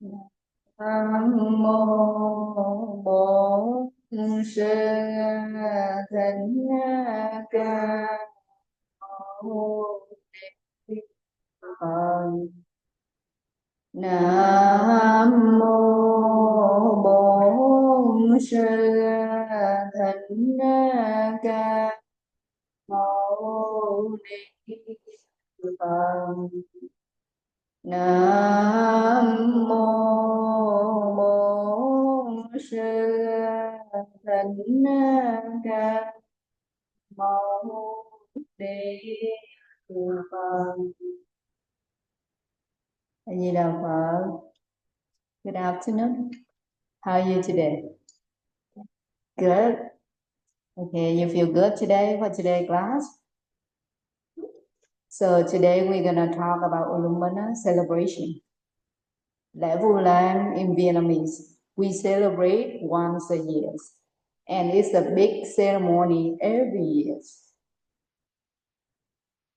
Nam mô Bổn Sư Thích Ca Mâu Ni Phật. Nam mô Bổn Sư Thích Ca Mâu Ni Phật. Nam mô Bổn Sư Thích Ca Mâu Ni Phật. A Di Đà Phật. Good afternoon. How are you today? Good. Okay, you feel good today for today's class? So today we're gonna talk about Ullambana Celebration. Lễ Vu Lan in Vietnamese. We celebrate once a year, and it's a big ceremony every year.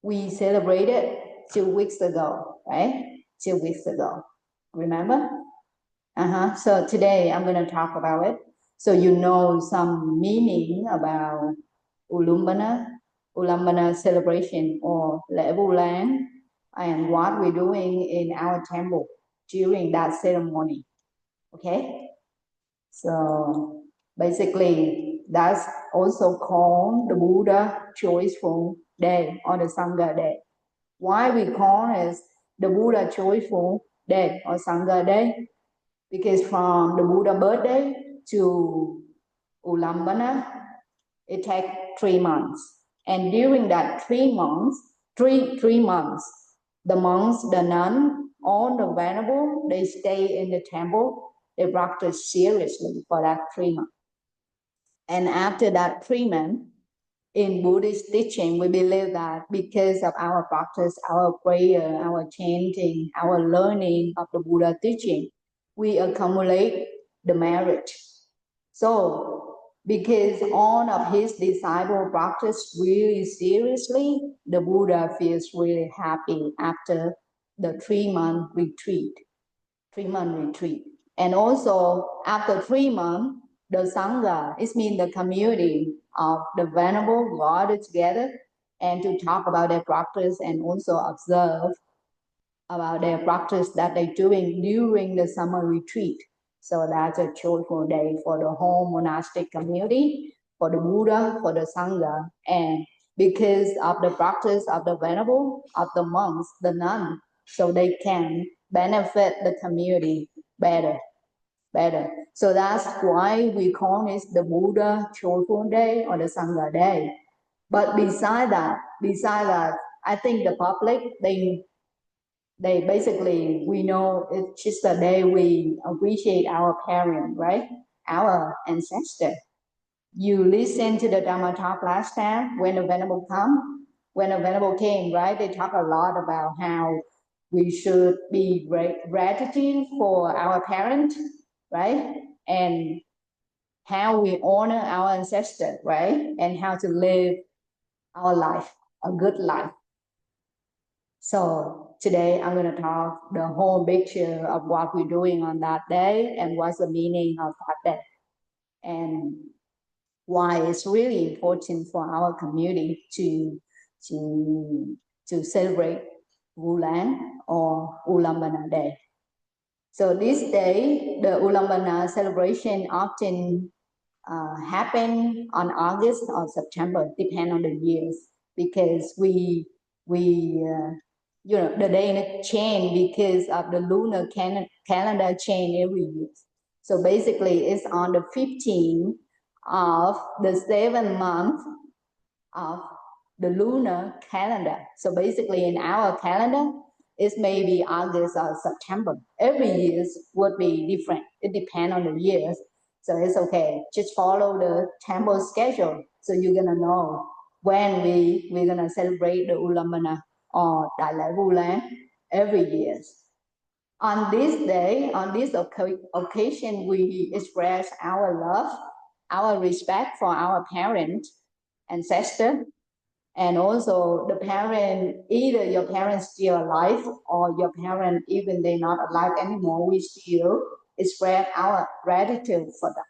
We celebrated 2 weeks ago, right? 2 weeks ago. Remember? So today I'm going to talk about it. So you know some meaning about Ullambana celebration or Lễ Vu Lan, and what we're doing in our temple during that ceremony. Okay? So basically that's also called the Buddha Joyful Day or the Sangha Day. Why we call it the Buddha Joyful Day or Sangha Day? Because from the Buddha birthday to Ullambana, it takes 3 months. And during that 3 months, the monks, the nuns, all the venerable, they stay in the temple. They practice seriously for that 3 months. And after that 3 months, in Buddhist teaching, we believe that because of our practice, our prayer, our chanting, our learning of the Buddha teaching, we accumulate the merit. So, because all of his disciples practice really seriously, the Buddha feels really happy after the 3-month retreat. 3-month retreat. And also, after 3 months, the Sangha, it means the community of the Venerable gathered together and to talk about their practice and also observe about their practice that they're doing during the summer retreat. So that's a joyful day for the whole monastic community, for the Buddha, for the Sangha. And because of the practice of the Venerable, of the monks, the nuns, so they can benefit the community better. So that's why we call it the Buddha Joyful Day or the Sangha Day. But besides that, I think the public, they basically, we know it's just a day we appreciate our parents, right? Our ancestors. You listen to the Dhamma talk last time when the Venerable came, right? They talk a lot about how we should be gratitude for our parents, right? And how we honor our ancestors, right? And how to live our life, a good life. So today I'm going to talk the whole picture of what we're doing on that day and what's the meaning of that day. And why it's really important for our community to celebrate Vu Lan or Ullambana Day. So this day, the Ullambana celebration often happen on August or September, depend on the years, because we the day change because of the lunar calendar change every year. So basically, it's on the 15th of the 7th month of the lunar calendar. So basically, in our calendar, it's maybe August or September. Every year would be different. It depends on the years. So it's okay. Just follow the temple schedule. So you're gonna know when we're gonna celebrate the Ullambana or Đại lễ Vu Lan every year. On this day, on this occasion, we express our love, our respect for our parents, ancestors, And also the parent, either your parents still alive or your parent, even they're not alive anymore, we still express our gratitude for them,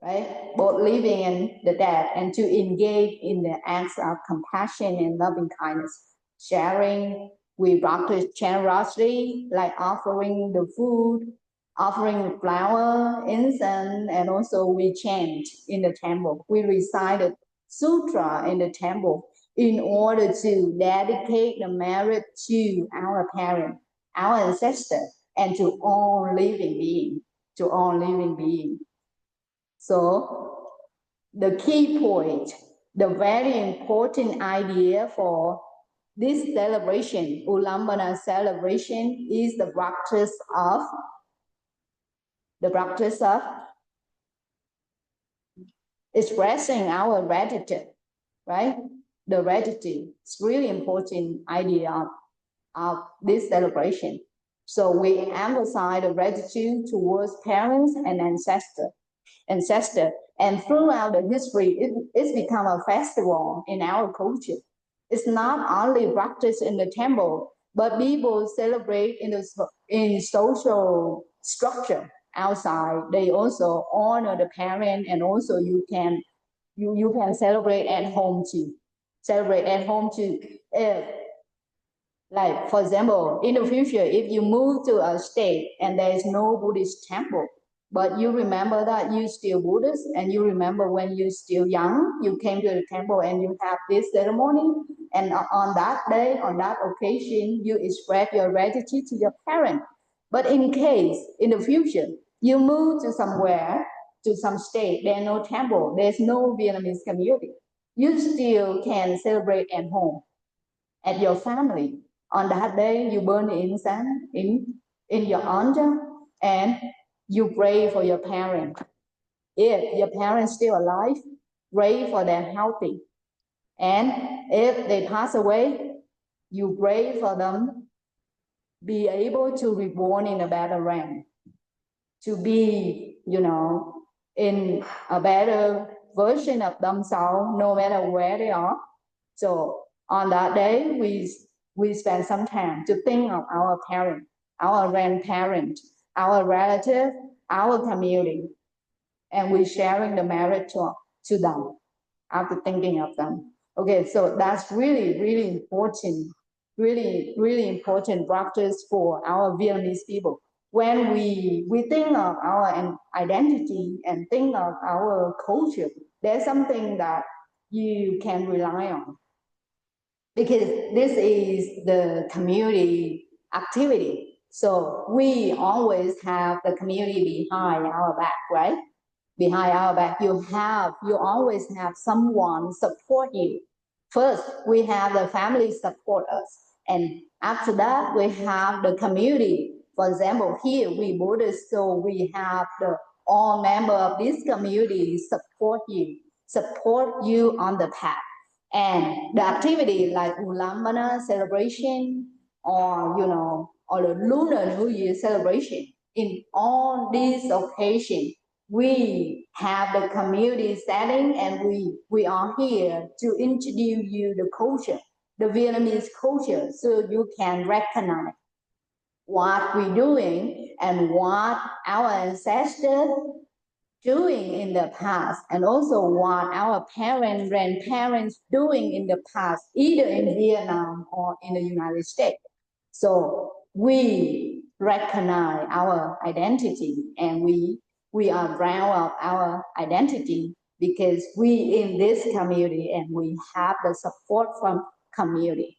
right? Both living and the dead, and to engage in the acts of compassion and loving kindness. Sharing, we practice generosity, like offering the food, offering flower, incense, and also we chant in the temple. We recite the sutra in the temple in order to dedicate the merit to our parent, our ancestor, and to all living beings, to all living beings. So the key point, the very important idea for this celebration, Ullambana celebration, is the practice of expressing our gratitude, right? The gratitude is really important idea of this celebration. So we emphasize the gratitude towards parents and ancestors. And throughout the history, it's become a festival in our culture. It's not only practiced in the temple, but people celebrate in social structure outside. They also honor the parent, and also you can celebrate at home too. Like, for example, in the future, if you move to a state and there is no Buddhist temple, but you remember that you still Buddhist, and you remember when you're still young, you came to the temple and you have this ceremony, and on that day, on that occasion, you express your gratitude to your parent. But in case, in the future, you move to somewhere, to some state, there's no temple, there's no Vietnamese community, you still can celebrate at home, at your family. On that day, you burn incense in your altar, and you pray for your parents. If your parents still alive, pray for them healthy. And if they pass away, you pray for them be able to reborn in a better realm, to be, in a better version of themselves, no matter where they are. So on that day, we spend some time to think of our parent, our grandparent, our relative, our community, and we're sharing the merit to them after thinking of them. Okay, so that's really, really important, really, really important practice for our Vietnamese people. When we think of our identity and think of our culture, there's something that you can rely on, because this is the community activity. So we always have the community behind our back, right? Behind our back, you always have someone support you. First, we have the family support us. And after that, we have the community. For example, here we Buddhists, so we have all members of this community support you on the path. And the activity like Ullambana celebration, or the Lunar New Year celebration, in all these occasions, we have the community setting, and we are here to introduce you the culture, the Vietnamese culture, so you can recognize what we're doing and what our ancestors doing in the past, and also what our parents, grandparents doing in the past, either in Vietnam or in the United States. So we recognize our identity, and we are proud of our identity because we in this community, and we have the support from community,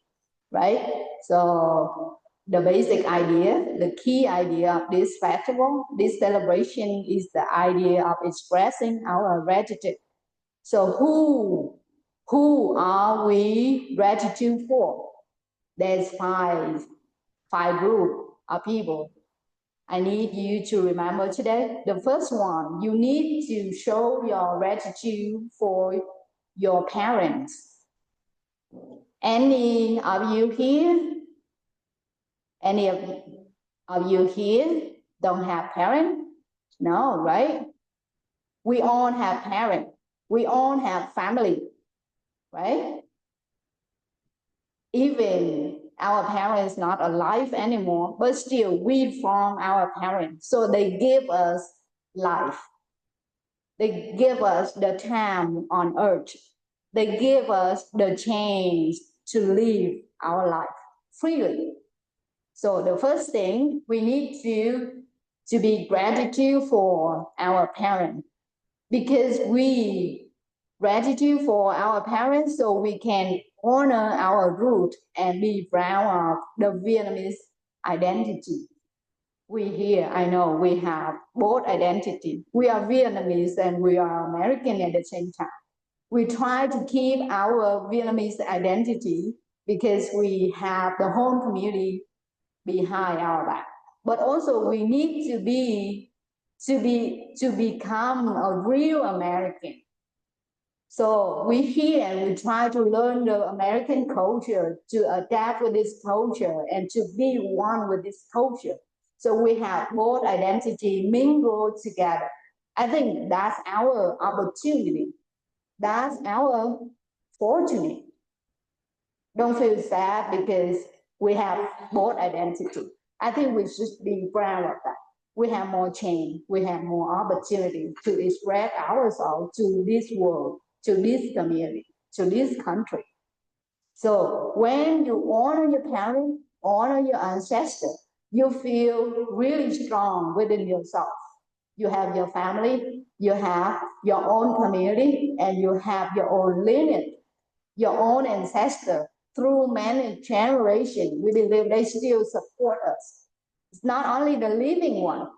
right? So the basic idea, the key idea of this festival, this celebration, is the idea of expressing our gratitude. So who are we gratitude for? There's five groups of people I need you to remember today. The first one, you need to show your gratitude for your parents. Any of you here? Any of you here don't have parents? No, right? We all have parents. We all have family, right? even our parents not alive anymore, but still we from our parents. So they give us life. They give us the time on earth. They give us the chance to live our life freely. So the first thing we need to be gratitude for our parents, because we gratitude for our parents so we can honor our root and be proud of the Vietnamese identity. We here, I know we have both identity. We are Vietnamese and we are American at the same time. We try to keep our Vietnamese identity because we have the whole community behind our back. But also we need to become a real American. So we here and we try to learn the American culture, to adapt with this culture and to be one with this culture. So we have both identity mingled together. I think that's our opportunity. That's our fortunate. Don't feel sad because we have both identity. I think we should be proud of that. We have more change. We have more opportunity to express ourselves to this world, to this community, to this country. So when you honor your parents, honor your ancestors, you feel really strong within yourself. You have your family, you have your own community, and you have your own lineage, your own ancestor. Through many generations, we believe they still support us. It's not only the living one,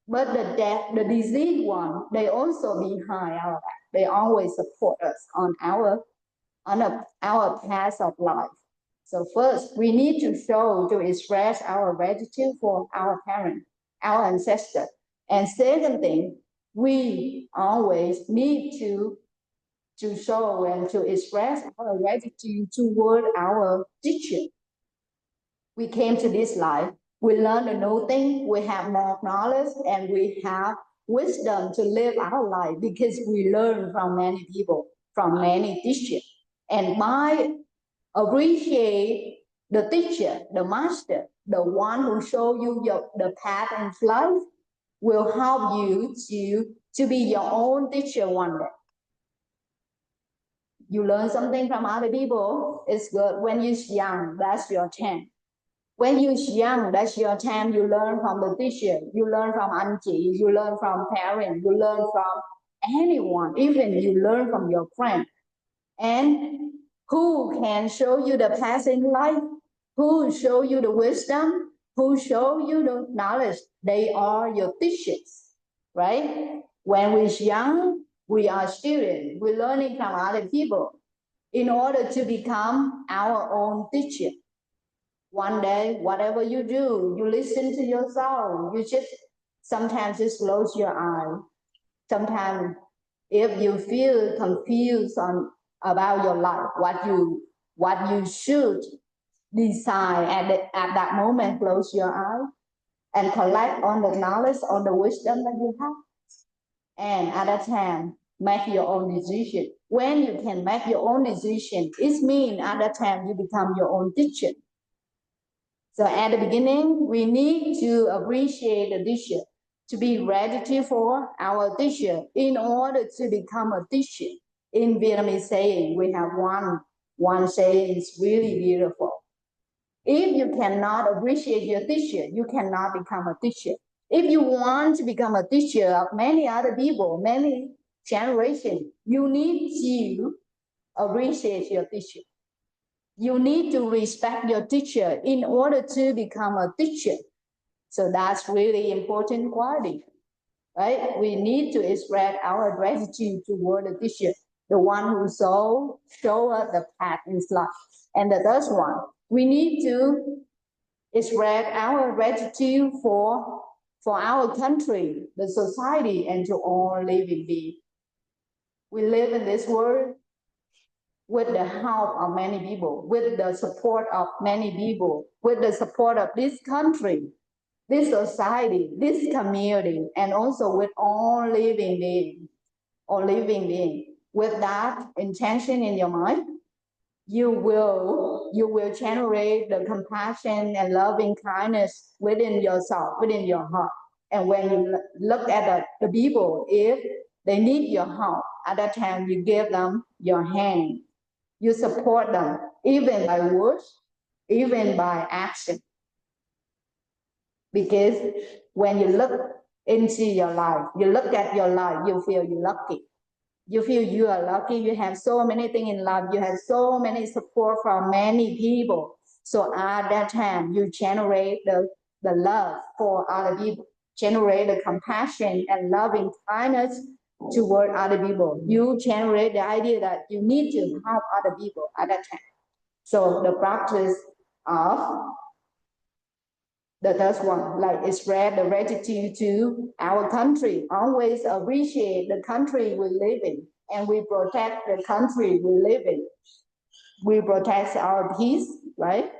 but the dead, the diseased one, they also behind our back. They always support us on our path of life. So first, we need to show, to express our gratitude for our parents, our ancestors. And second thing, we always need to show and to express our gratitude toward our teacher. We came to this life, we learn a new thing, we have more knowledge, and we have wisdom to live our life because we learn from many people, from many teachers. And by appreciate the teacher, the master, the one who show you the path in life, will help you to be your own teacher one day. You learn something from other people, it's good. When you're young, that's your chance. When you're young, that's your time. You learn from the teacher, you learn from auntie, you learn from parents, you learn from anyone, even you learn from your friend. And who can show you the path in life? Who show you the wisdom? Who show you the knowledge? They are your teachers, right? When we're young, we are students. We're learning from other people in order to become our own teacher. One day, whatever you do, you listen to yourself. You just sometimes just close your eyes. Sometimes, if you feel confused about your life, what you should decide at that moment, close your eyes and collect on the knowledge, on the wisdom that you have. And at that time, make your own decision. When you can make your own decision, it means at that time you become your own teacher. So at the beginning, we need to appreciate the teacher, to be gratitude for our teacher in order to become a teacher. In Vietnamese saying, we have one saying is really beautiful. If you cannot appreciate your teacher, you cannot become a teacher. If you want to become a teacher of many other people, many generations, you need to appreciate your teacher. You need to respect your teacher in order to become a teacher. So that's really important quality, right? We need to express our gratitude toward the teacher, the one who show us the path in life. And the third one, we need to express our gratitude for our country, the society, and to all living beings. We live in this world with the help of many people, with the support of many people, with the support of this country, this society, this community, and also with all living beings, With that intention in your mind, you will you will generate the compassion and loving kindness within yourself, within your heart. And when you look at the people, if they need your help, at that time you give them your hand. You support them, even by words, even by action. Because when you look into your life, you look at your life, you feel you're lucky. You feel you are lucky. You have so many things in life. You have so many support from many people. So at that time, you generate the love for other people, generate the compassion and loving kindness toward other people. You generate the idea that you need to help other people at that time. So the practice of the third one, like express the gratitude to our country, always appreciate the country we live in, and we protect the country we live in. We protect our peace, right?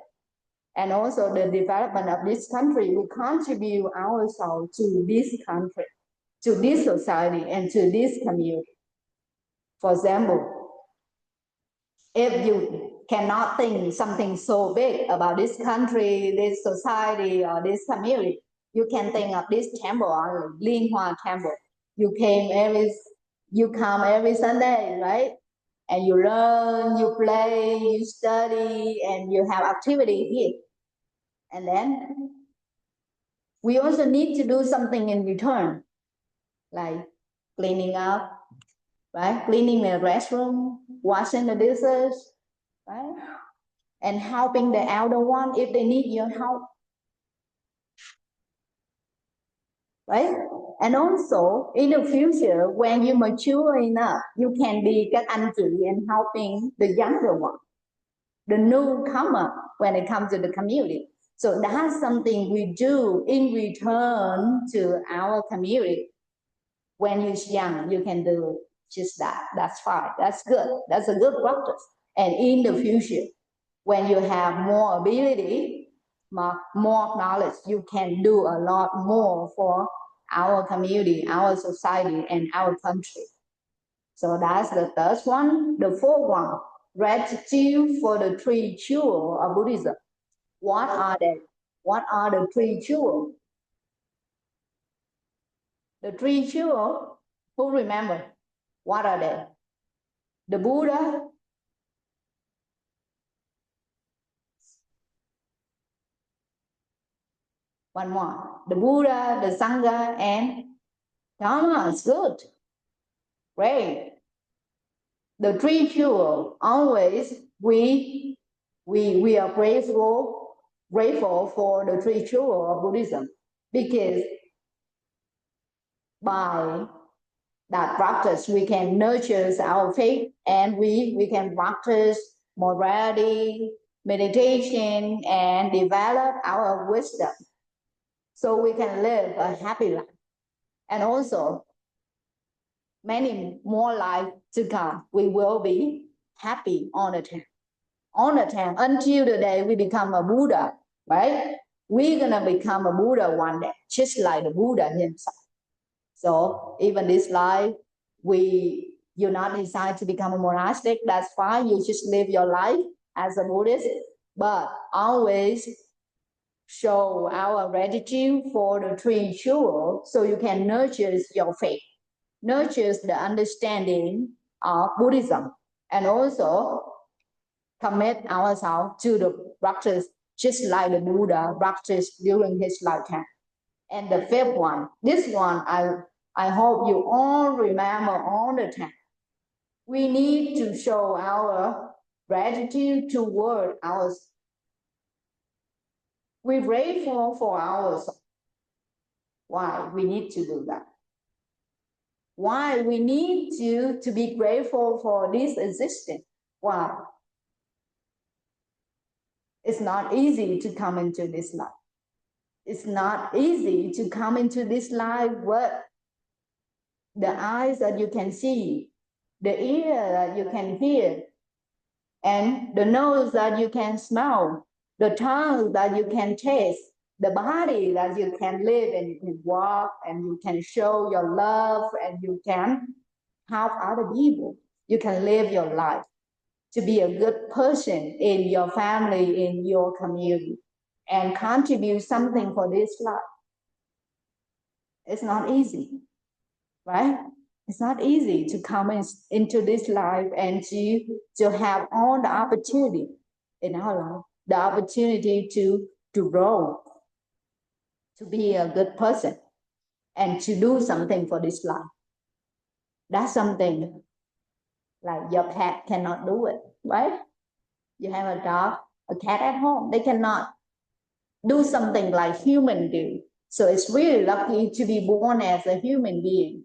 And also the development of this country. We contribute ourselves to this country, to this society, and to this community. For example, if you cannot think something so big about this country, this society, or this community, you can think of this temple only, LIEN temple. You come every Sunday, right? And you learn, you play, you study, and you have activity here. And then we also need to do something in return, like cleaning up, right? Cleaning the restroom, washing the dishes, right? And helping the elder one if they need your help, right? And also in the future, when you mature enough, you can be các anh chị and helping the younger one, the newcomer when it comes to the community. So that's something we do in return to our community. When you're young, you can do just that. That's fine. That's good. That's a good practice. And in the future, when you have more ability, more knowledge, you can do a lot more for our community, our society, and our country. So that's the third one. The fourth one, gratitude for the three jewels of Buddhism. What are they? What are the three jewels? The three jewels, who remember? What are they? The Buddha, one more. The Buddha, the Sangha, and Dharma. It's good. Great. The three jewels, always we are grateful for the three jewels of Buddhism, because by that practice we can nurture our faith, and we can practice morality, meditation, and develop our wisdom, so we can live a happy life. And also many more lives to come, we will be happy all the time. All the time, until the day we become a Buddha, right? We're gonna become a Buddha one day, just like the Buddha himself. So even this life, you not decide to become a monastic, that's fine. You just live your life as a Buddhist, but always show our gratitude for the three jewels, so you can nurture your faith, nurture the understanding of Buddhism, and also commit ourselves to the practice just like the Buddha practiced during his lifetime. And the fifth one, this one I hope you all remember all the time. We need to show our gratitude toward ours. We're grateful for ours. Why we need to do that? Why we need to be grateful for this existence? Why? It's not easy to come into this life. It's not easy to come into this life with the eyes that you can see, the ear that you can hear, and the nose that you can smell, the tongue that you can taste, the body that you can live and you can walk and you can show your love and you can help other people. You can live your life. to be a good person in your family, in your community, and contribute something for this life. It's not easy, right? It's not easy to come into this life and to have all the opportunity in our life, the opportunity to grow, to be a good person, and to do something for this life. That's something like your pet cannot do it, right? You have a dog, a cat at home, they cannot do something like human do. So it's really lucky to be born as a human being.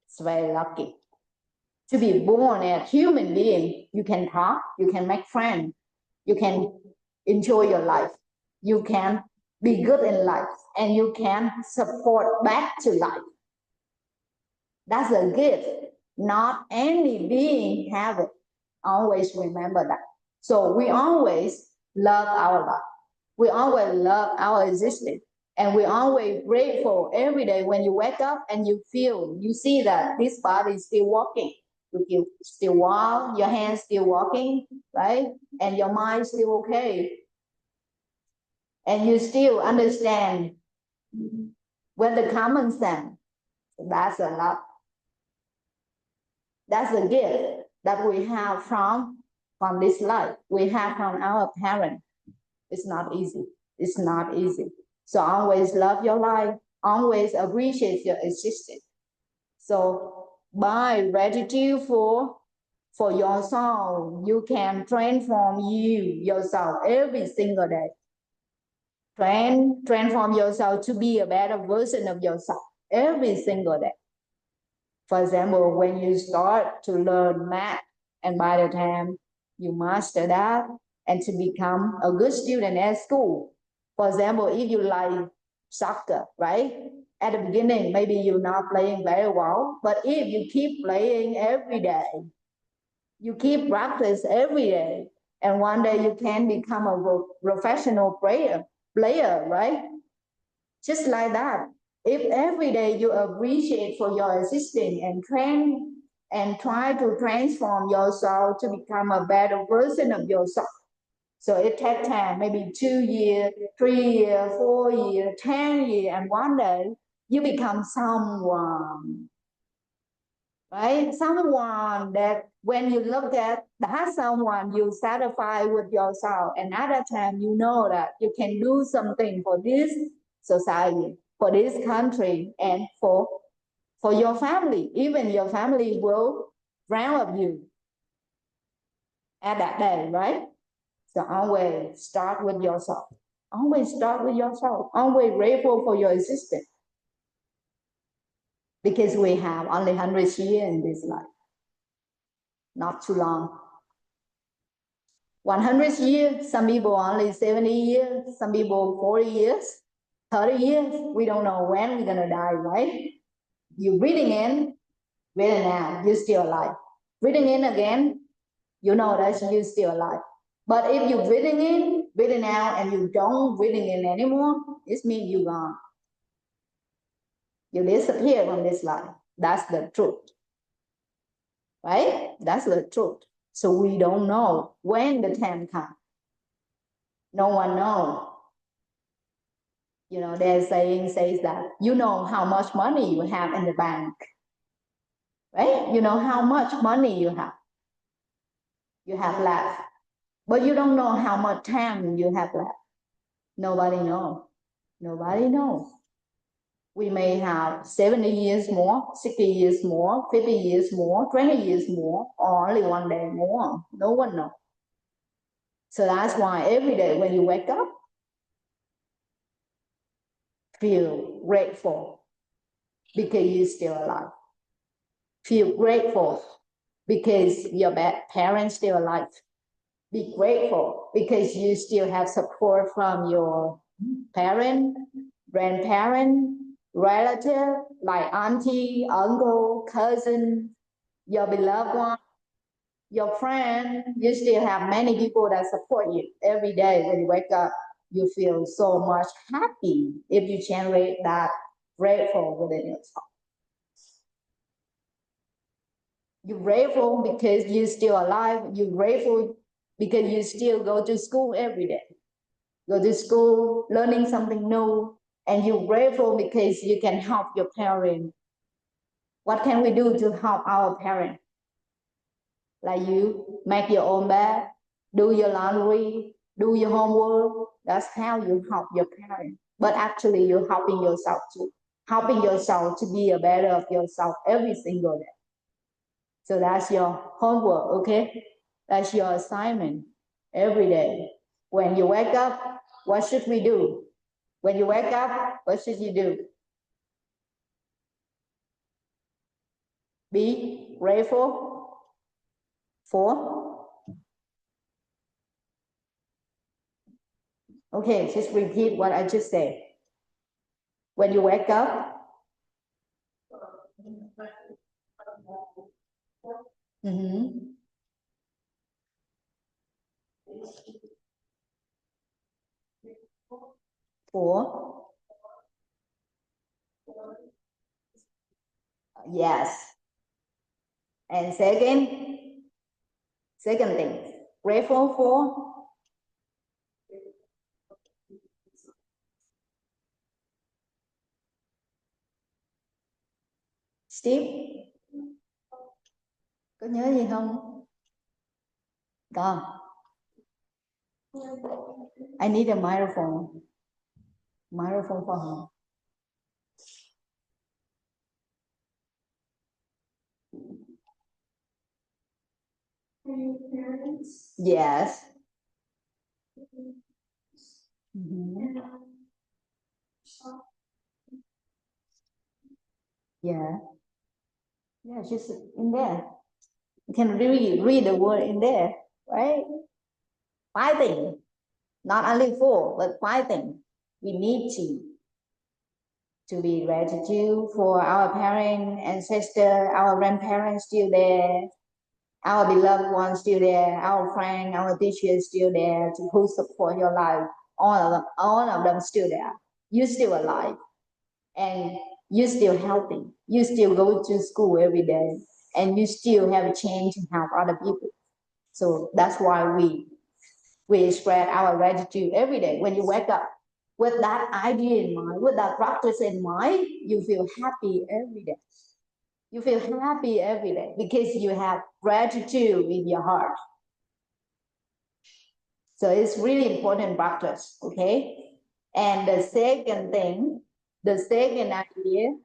It's very lucky. To be born as a human being, you can talk, you can make friends, you can enjoy your life, you can be good in life, and you can support back to life. That's a gift. Not any being have it. Always remember that. So we always love our life. We always love our existence. And we always grateful every day when you wake up and you see that this body is still walking. You still walk, your hands still walking, right? And your mind still okay. And you still understand when the common sense. That's a lot. That's a gift that we have from this life. We have from our parents. It's not easy. It's not easy. So always love your life. Always appreciate your existence. So by gratitude for your soul, you can transform yourself every single day. Transform yourself to be a better version of yourself every single day. For example, when you start to learn math, and by the time you master that and to become a good student at school. For example, if you like soccer, right? At the beginning, maybe you're not playing very well, but if you keep playing every day, you keep practice every day, and one day you can become a professional player, right? Just like that. If every day you appreciate for your existence and try to transform yourself to become a better version of yourself. So it takes time, maybe 2 years, 3 years, 4 years, 10 years, and one day you become someone, right? Someone that when you look at that someone, you satisfy with yourself, and at that time you know that you can do something for this society, for this country, and for your family. Even your family will proud of you at that day, right? So always start with yourself. Always start with yourself. Always grateful for your existence. Because we have only 100 years in this life. Not too long. 100 years, some people only 70 years, some people 40 years, 30 years. We don't know when we're going to die, right? You're breathing in, breathing out, you're still alive. Breathing in again, you know that you're still alive. But if you're breathing in, breathing out, and you don't breathing in anymore, it means you're gone. You disappear from this life. That's the truth. Right? That's the truth. So we don't know when the time comes. No one knows. You know, their saying says that you know how much money you have in the bank. Right? You know how much money you have left. But you don't know how much time you have left. Nobody knows. Nobody knows. We may have 70 years more, 60 years more, 50 years more, 20 years more, or only one day more. No one knows. So that's why every day when you wake up, feel grateful because you're still alive. Feel grateful because your parents still alive. Be grateful because you still have support from your parent, grandparent, relative, like auntie, uncle, cousin, your beloved one, your friend. You still have many people that support you every day when you wake up. You feel so much happy if you generate that grateful within yourself. You're grateful because you're still alive. You're grateful because you still go to school every day. Go to school, learning something new, and you're grateful because you can help your parents. What can we do to help our parents? Like you make your own bed, do your laundry, do your homework. That's how you help your parents. But actually, you're helping yourself too. Helping yourself to be a better of yourself every single day. So that's your homework, okay? That's your assignment every day. When you wake up, what should we do? When you wake up, what should you do? Be grateful for. Okay, just repeat what I just said. When you wake up, for. Yes. And second thing, grateful for. Steve, có nhớ gì không? Có. I need a microphone. Microphone for her. Yes. Yeah. Yeah, just in there. You can really read the word in there, right? Fighting. Not only for, but fighting. We need to be gratitude for our parents, ancestors, our grandparents still there, our beloved ones still there, our friend, our teachers still there to who support your life. All of them still there. You're still alive, and you're still healthy. You still go to school every day, and you still have a chance to help other people. So that's why we spread our gratitude every day. When you wake up with that idea in mind, with that practice in mind, you feel happy every day. You feel happy every day because you have gratitude in your heart. So it's really important practice, okay? And the second thing, the second idea,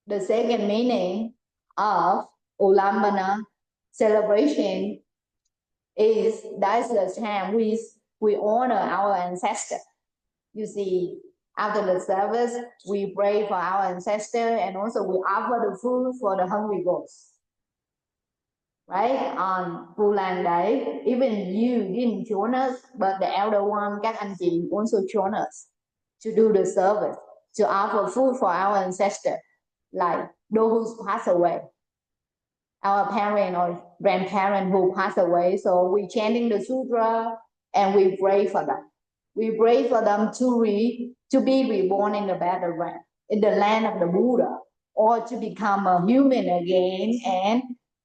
the second meaning of Ullambana celebration is that's the time we honor our ancestors. You see, after the service, we pray for our ancestors and also we offer the food for the hungry ghosts. Right? On Vu Lan Day, even you didn't join us, but the elder one, các anh chị also join us to do the service, to offer food for our ancestors, like those who passed away, our parent or grandparent who passed away. So we chanting the sutra and we pray for them. We pray for them to be reborn in the better land, in the land of the Buddha, or to become a human again and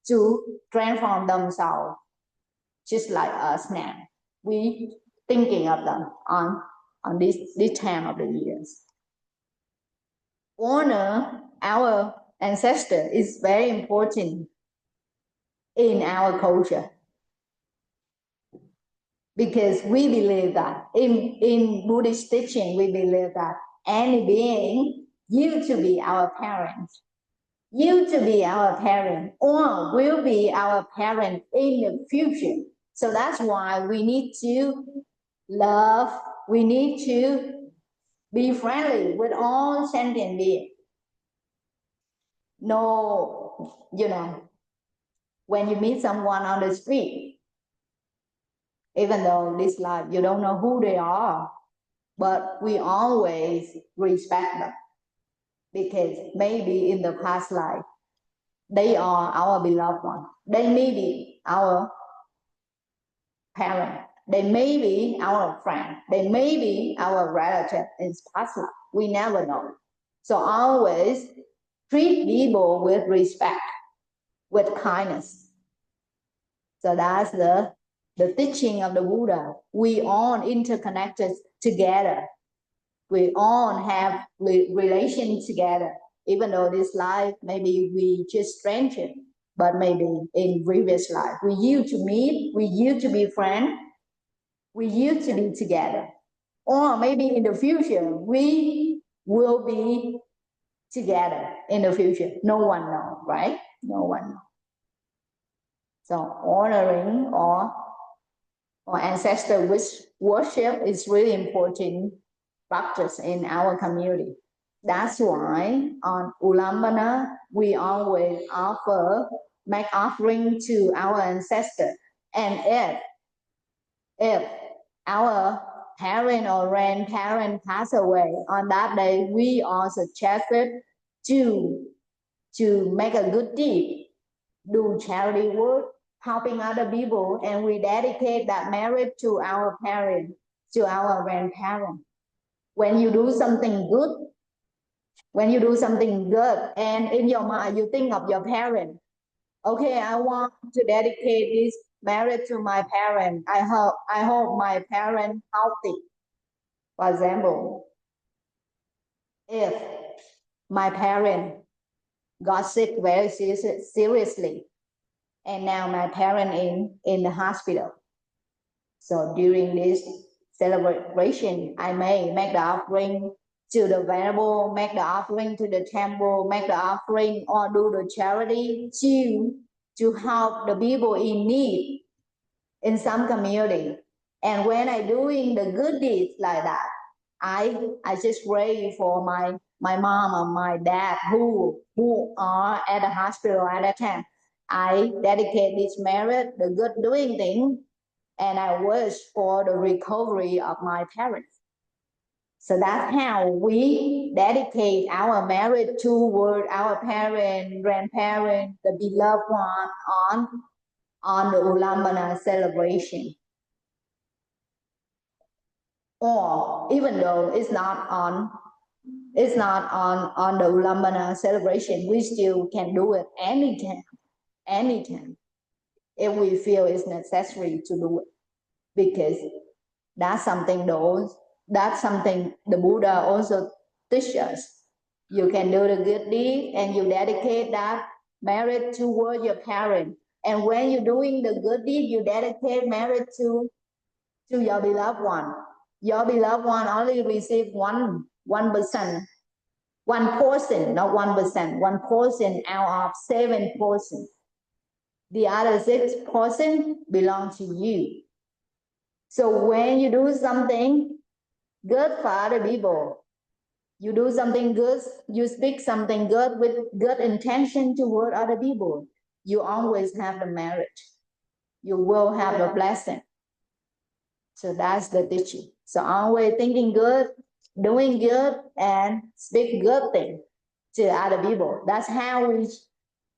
to transform themselves, just like us now. We thinking of them on this time of the years. Honor our ancestors is very important in our culture, because we believe that in Buddhist teaching, we believe that any being used to be our parents, used to be our parent, or will be our parent in the future. So that's why we need to love, we need to be friendly with all sentient beings. No, when you meet someone on the street, even though this life you don't know who they are, but we always respect them, because maybe in the past life they are our beloved one. They may be our parent. They may be our friend. They may be our relative in past life. We never know. So always treat people with respect. with kindness. So that's the teaching of the Buddha. We all interconnected together. We all have relation together. Even though this life, maybe we just strangers, but maybe in previous life, we used to meet, we used to be friends, we used to be together. Or maybe in the future, we will be together in the future. No one knows, right? No one knows. So honoring or ancestor worship is really important practice in our community. That's why on Ullambana, we always make offering to our ancestors. And if our parent or grandparent pass away on that day, we are suggested to make a good deed, do charity work, helping other people, and we dedicate that merit to our parents, to our grandparents. When you do something good, and in your mind you think of your parent, okay, I want to dedicate this merit to my parent. I hope my parent healthy. For example, if my parent got sick very seriously, and now my parent in the hospital. So during this celebration, I may make the offering to the venerable, make the offering to the temple, make the offering or do the charity to help the people in need in some community. And when I doing the good deeds like that, I just pray for my mom or my dad who are at the hospital at that time. I dedicate this merit, the good doing thing, and I wish for the recovery of my parents. So that's how we dedicate our merit toward our parents, grandparents, the beloved one on the Ullambana celebration. Or even though it's not on the Ullambana celebration, we still can do it anytime, if we feel it's necessary to do it, because that's something the Buddha also teaches us. You can do the good deed and you dedicate that merit toward your parent. And when you're doing the good deed, you dedicate merit to your beloved one. Your beloved one only receive 1%, one portion, not 1%, one portion out of 7%. The other 6% belong to you. So when you do something good for other people, you do something good, you speak something good with good intention toward other people, you always have the merit. You will have the blessing. So that's the teaching. So always thinking good, doing good, and speak good things to other people. That's how we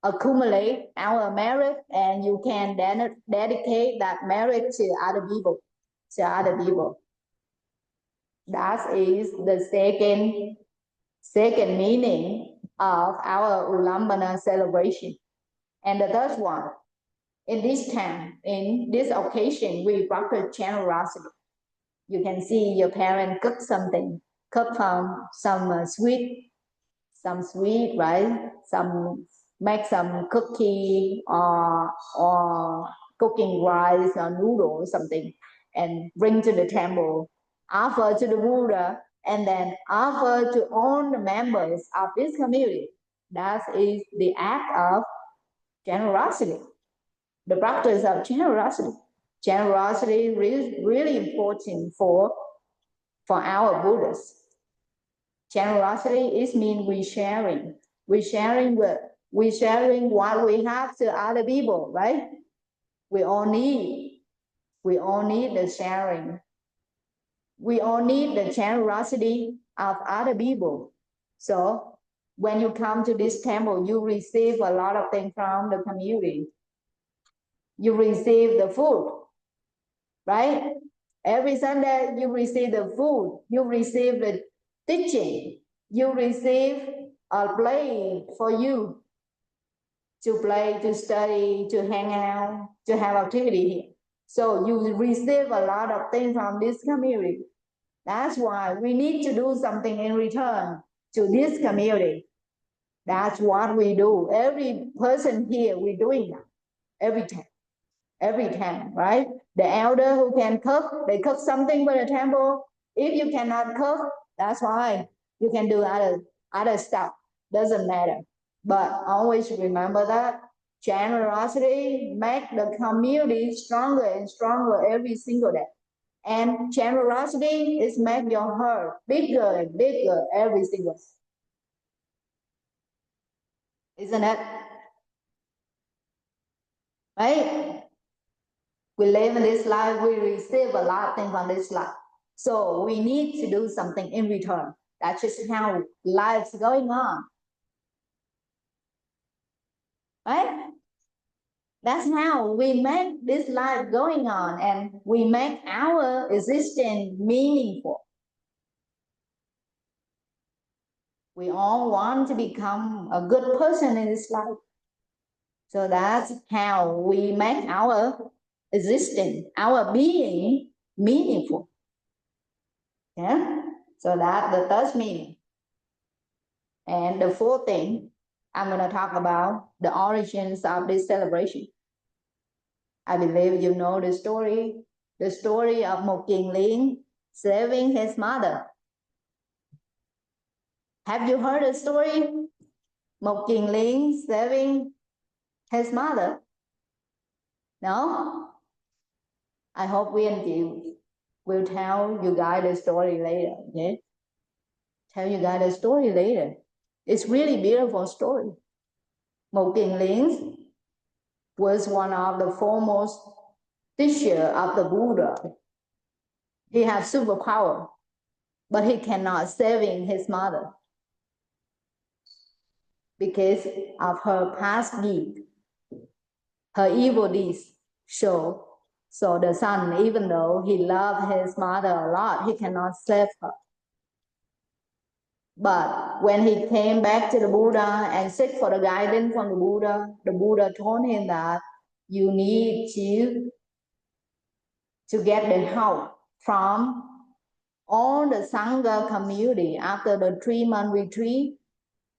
accumulate our merit, and you can dedicate that merit to other people. That is the second meaning of our Ullambana celebration. And the third one, in this time, in this occasion, we practice generosity. You can see your parent cook something, cook some sweet, right? Make some cookie or cooking rice or noodle or something, and bring to the temple, offer to the Buddha, and then offer to all the members of this community. That is the act of generosity, the practice of generosity. Generosity is really important for our Buddhists. Generosity means we sharing what we have to other people, right? We all need the sharing. We all need the generosity of other people. So when you come to this temple, you receive a lot of things from the community. You receive the food, right? Every Sunday you receive the food, you receive the teaching, you receive a play for you. to play, to study, to hang out, to have activity here. So you receive a lot of things from this community. That's why we need to do something in return to this community. That's what we do. Every person here, we're doing that every time, right? The elder who can cook, they cook something for the temple. If you cannot cook, that's why you can do other stuff. Doesn't matter. But always remember that generosity make the community stronger and stronger every single day. And generosity is make your heart bigger and bigger every single day. Isn't it? Right? We live in this life, we receive a lot of things from this life. So we need to do something in return. That's just how life's going on. Right? That's how we make this life going on and we make our existence meaningful. We all want to become a good person in this life. So that's how we make our existence, our being meaningful. Yeah? So that's the third meaning. And the fourth thing, I'm going to talk about the origins of this celebration. I believe you know the story of một kiền liên saving his mother. Have you heard the story? Một kiền liên saving his mother? No? I hope we and you will tell you guys the story later. Okay? Tell you guys the story later. It's really beautiful story. Một kiền liên was one of the foremost teacher of the Buddha. He has superpower, but he cannot saving his mother because of her past deed, her evil deeds. So the son, even though he loved his mother a lot, he cannot save her. But when he came back to the Buddha and seek for the guidance from the Buddha told him that you need to get the help from all the Sangha community after the 3-month retreat,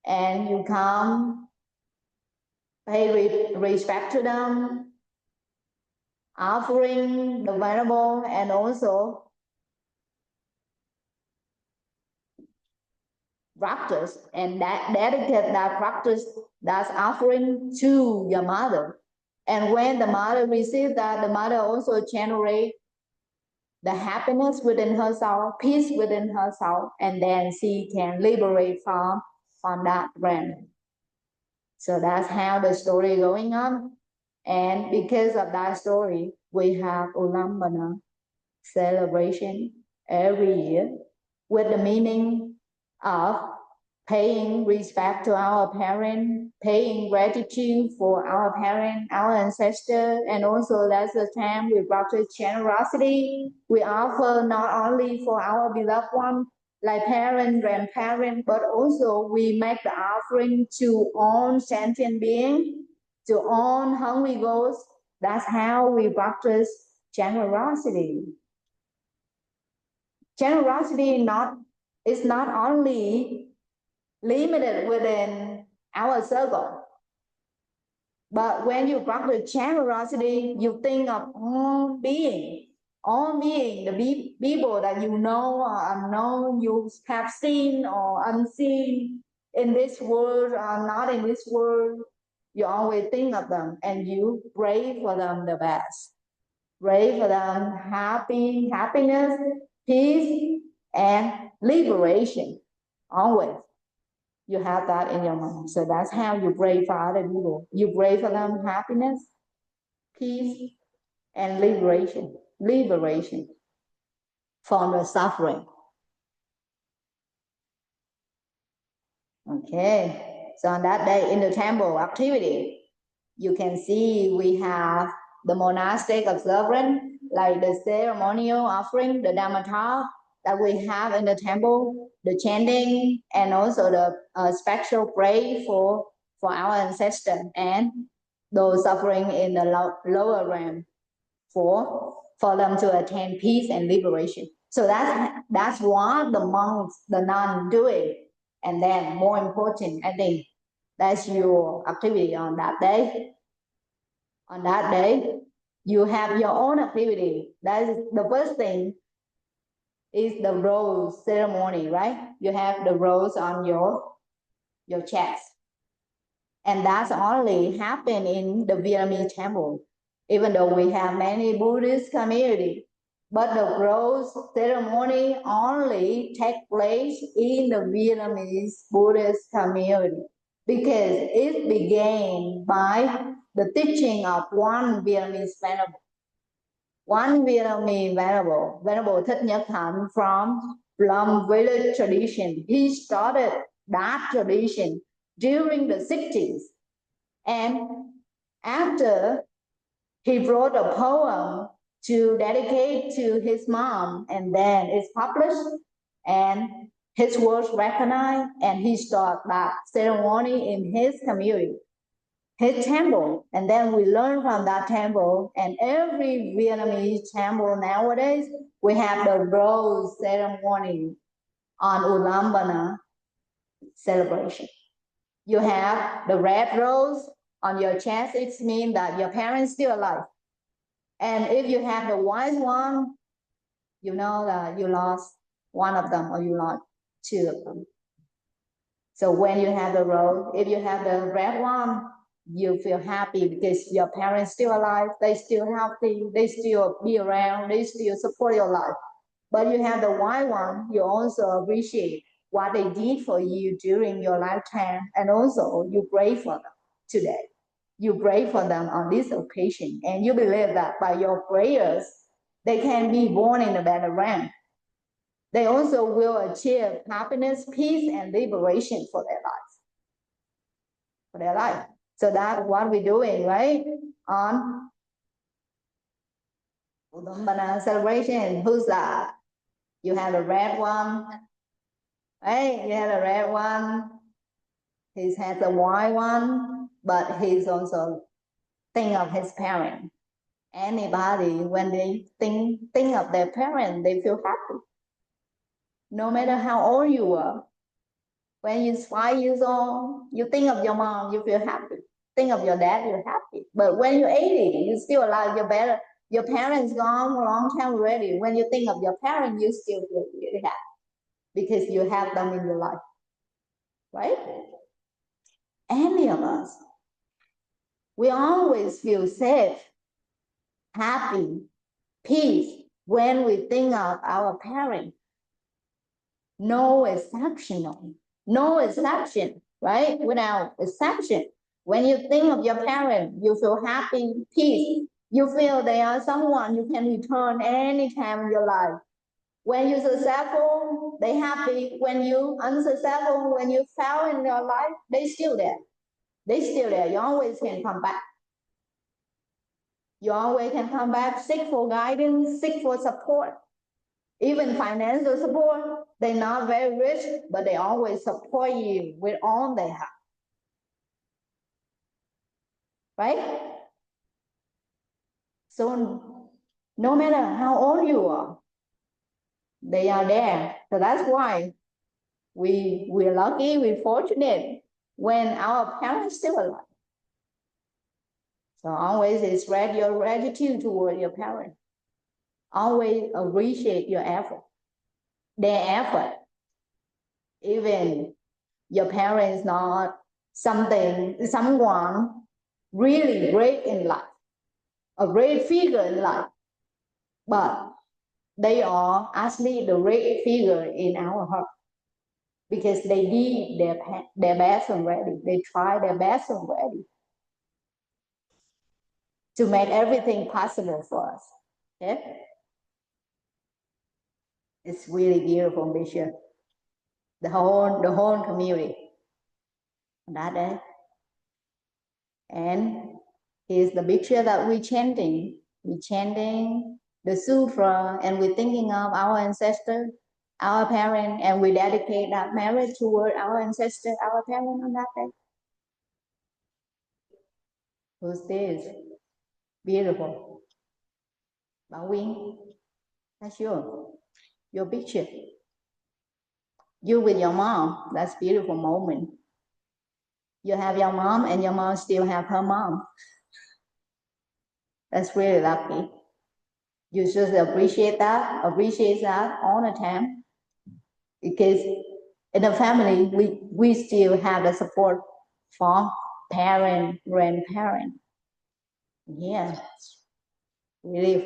and you come pay respect to them, offering the venerable, and also practice and dedicate that practice, that's offering to your mother. And when the mother receives that, the mother also generates the happiness within herself, peace within herself, and then she can liberate from that realm. So that's how the story going on. And because of that story, we have Ullambana celebration every year with the meaning of paying respect to our parents, paying gratitude for our parents, our ancestors, and also that's the time we practice generosity. We offer not only for our beloved one, like parents, grandparents, but also we make the offering to all sentient beings, to all hungry ghosts. That's how we practice generosity. Generosity is not only limited within our circle, but when you practice generosity, you think of all being, the people that you know or unknown, you have seen or unseen in this world or not in this world. You always think of them and you pray for them the best. Pray for them happiness, peace, and liberation. Always. You have that in your mind. So that's how you pray for other people. You pray for them happiness, peace, and liberation. Liberation from the suffering. Okay. So on that day in the temple activity, you can see we have the monastic observance, like the ceremonial offering, the Dhamma talk that we have in the temple, the chanting, and also the special prayer for for our ancestors and those suffering in the lower realm for them to attain peace and liberation. So that's what the monks, the nuns doing. And then more important, I think that's your activity on that day. On that day, you have your own activity. That is the first thing is the rose ceremony, right? You have the rose on your chest. And that's only happen in the Vietnamese temple, even though we have many Buddhist community. But the rose ceremony only take place in the Vietnamese Buddhist community because it began by the teaching of one Vietnamese venerable. One Vietnamese venerable Thích Nhất Hạnh from Plum village tradition. He started that tradition during the 60s. And after he wrote a poem to dedicate to his mom, and then it's published, and his works recognized, and he started that ceremony in his community, his temple. And then we learn from that temple, and every Vietnamese temple nowadays, we have the rose ceremony on Ullambana Celebration. You have the red rose on your chest. It means that your parents still alive. And if you have the white one, you know that you lost one of them or you lost two of them. So when you have the rose, if you have the red one, you feel happy because your parents still alive, they still healthy, they still be around, they still support your life. But you have the white one, you also appreciate what they did for you during your lifetime, and also you pray for them today. You pray for them on this occasion, and you believe that by your prayers, they can be born in a better realm. They also will achieve happiness, peace, and liberation for their life. For their life. So that's what we're doing, right? On Ullambana Celebration. Who's that? You have a red one. Right? You have a red one. He has a white one, but he's also think of his parent. Anybody, when they think of their parent, they feel happy. No matter how old you are. When you're 5 years old, you think of your mom, you feel happy. Think of your dad, you're happy. But when you're 80, you still alive, you're better. Your parents gone a long time already. When you think of your parents, you still feel really happy because you have them in your life. Right? Any of us. We always feel safe, happy, peace when we think of our parents. No exceptional. No exception, right? Without exception. When you think of your parents, you feel happy, peace. You feel they are someone you can return anytime in your life. When you're successful, they happy. When you unsuccessful, when you fail in your life, they still there. They still there. You always can come back. You always can come back, seek for guidance, seek for support. Even financial support, they're not very rich, but they always support you with all they have. Right? So no matter how old you are, they are there. So that's why we're lucky, we're fortunate when our parents still alive. So always express your gratitude toward your parents. Always appreciate your effort, their effort. Even your parents not someone really great in life, a great figure in life, but they are actually the great figure in our heart because they did their best already. They tried their best already to make everything possible for us. Okay? It's really beautiful picture. The whole community on that day. And here's the picture that we're chanting. We're chanting the sutra, and we're thinking of our ancestors, our parents, and we dedicate that marriage toward our ancestors, our parents on that day. Who's this? Beautiful. Bảo Quyên. That's your picture. You with your mom. That's beautiful moment. You have your mom and your mom still have her mom. That's really lucky. You should appreciate that all the time. Because in the family, we still have the support from parent, grandparent. Yeah. Really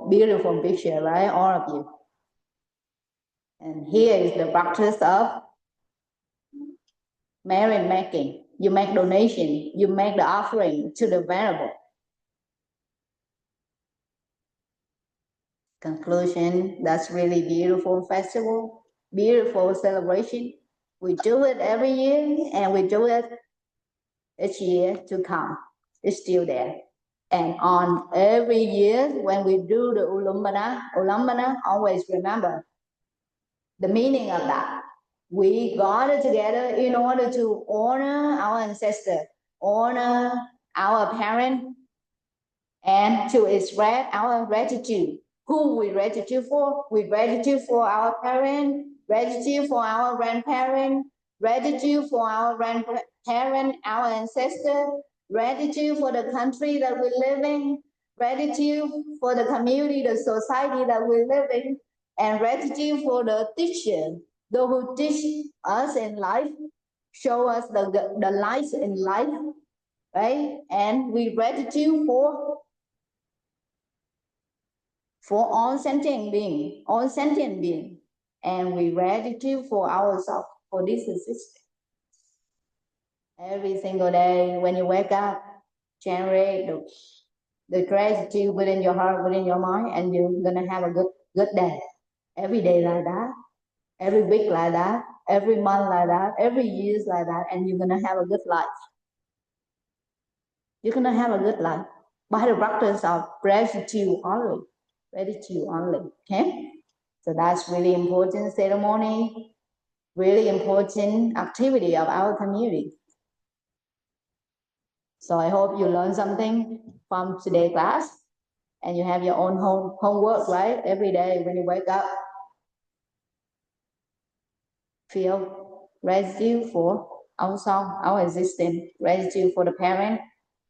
beautiful picture, right? All of you. And here is the practice of merit making. You make donation, you make the offering to the venerable. Conclusion, that's really beautiful festival, beautiful celebration. We do it every year and we do it each year to come. It's still there. And on every year when we do the Ullambana, always remember the meaning of that. We got together in order to honor our ancestors, honor our parents, and to express our gratitude. Who we gratitude for? We gratitude for our parents, gratitude for our grandparents, gratitude for our grandparents, our ancestors, gratitude for the country that we live in, gratitude for the community, the society that we live in, and gratitude for the teacher, those who teach us in life, show us the light in life, right? And we gratitude for all sentient beings, and we gratitude for ourselves, for this existence. Every single day when you wake up, generate the gratitude within your heart, within your mind, and you're gonna have a good day. Every day like that, every week like that, every month like that, every year like that, and you're gonna have a good life. You're gonna have a good life by the practice of gratitude only. Gratitude only. Okay? So that's really important ceremony, really important activity of our community. So I hope you learn something from today's class, and you have your own homework, right? Every day when you wake up, feel gratitude for ourselves, our existence, gratitude for the parent,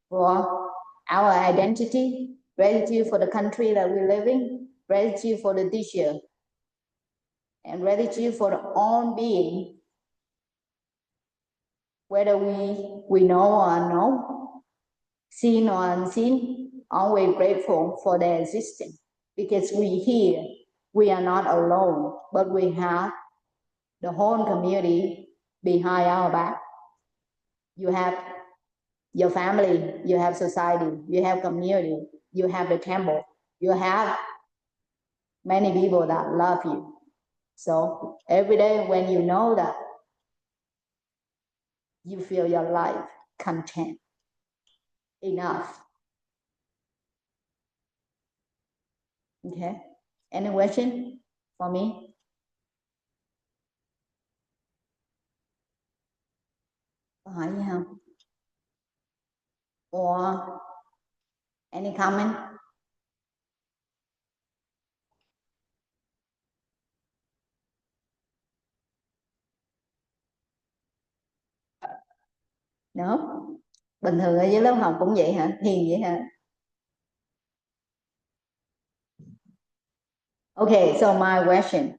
for our identity, gratitude for the country that we live in, gratitude for the teacher, and gratitude for the own being, whether we know or unknown, seen or unseen, always grateful for their existence. Because we here, we are not alone, but we have the whole community behind our back. You have your family, you have society, you have community, you have the temple, you have many people that love you. So every day when you know that, you feel your life content, enough. Okay, any question for me? Có hỏi gì không? Or any comment? No? Bình thường ở dưới lớp học cũng vậy hả? Hiền vậy hả? Okay, so my question.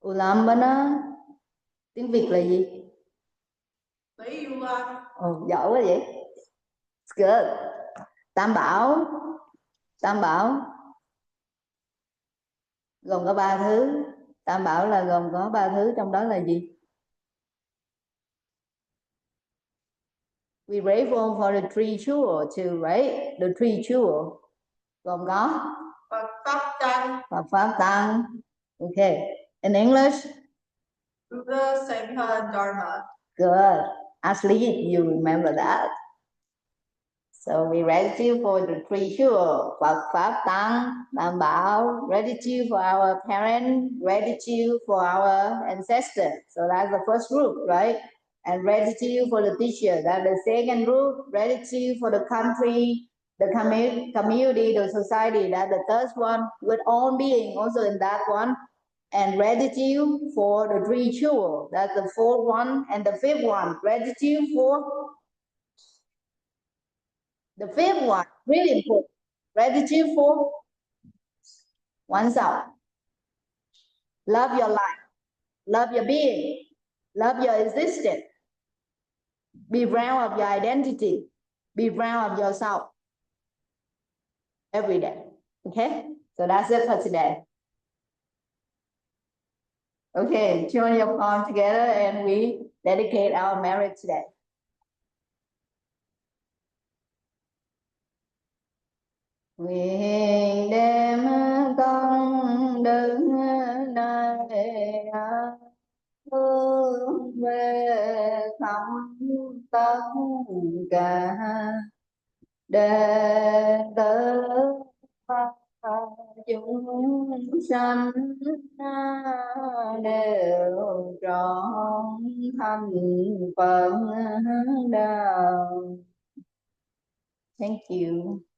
Ullambana, tiếng Việt là gì? Giỏi quá vậy. It's good. Tam bảo gồm có 3 thứ. Tam bảo là gồm có 3 thứ, trong đó là gì? We grateful for the three jewels too, right? The three jewels gồm có Phật Pháp Tăng. Okay. In English? Buddha, Sangha, and Dharma. Good. Actually, you remember that. So we gratitude for the three jewels, Phật Pháp Tăng, Tam Bảo, gratitude for our parents, gratitude for our ancestors. So that's the first group, right? and gratitude for the teacher. That's the second group. Gratitude for the country, the community, the society. That's the third one, with all being also in that one. And gratitude for the three jewels. That's the fourth one. And the fifth one, gratitude for the fifth one, really important. Gratitude for oneself. Love your life. Love your being. Love your existence. Be proud of your identity. Be proud of yourself. Every day. Okay? So that's it for today. Okay, join your palm together and we dedicate our marriage today. Nguyện đem con đứng này hướng về khắp tất cả đệ tử chúng sanh đều trọn thành Phật đạo. Thank you.